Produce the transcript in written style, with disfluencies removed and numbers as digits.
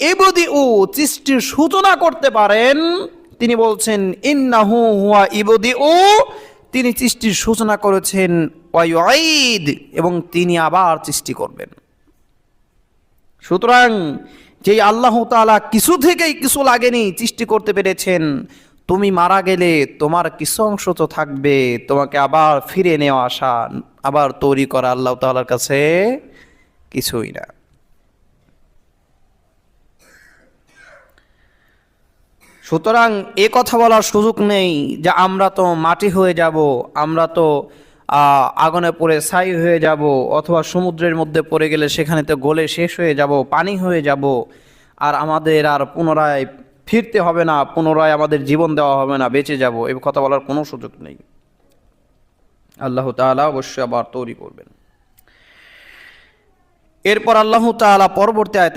ইবদিউ সৃষ্টির সূচনা করতে পারেন, তিনি বলছেন ইন্নাহু হুয়া ইবদিউ, তিনি সৃষ্টির সূচনা করেছেন, ওয়া ইউঈদ, এবং তিনি আবার সৃষ্টি করবেন। সুতরাং যেই আল্লাহ তাআলা কিছু থেকেই কিছু লাগেনি সৃষ্টি করতে পেরেছেন, তুমি মারা গেলে তোমার কিছু অংশ তো থাকবে, তোমাকে আবার ফিরে নেওয়া আসা, আবার তৈরি করা আল্লাহ তাআলার কাছে কিছুই না। সুতরাং এ কথা বলার সুযোগ নেই যে আমরা তো মাটি হয়ে যাব, আমরা তো আগুনে পড়ে ছাই হয়ে যাব, অথবা সমুদ্রের মধ্যে পড়ে গেলে সেখানে তো গলে শেষ হয়ে যাব, পানি হয়ে যাব, আর আমাদের আর পুনরায় ফিরতে হবে না, পুনরায় আমাদের জীবন দেওয়া হবে না, বেঁচে যাব, এই কথা বলার কোনো সুযোগ নেই। আল্লাহ তাআলা অবশ্যই আবার তৈরি করবেন। এরপর আল্লাহ তাআলা পরবর্তী আয়াতে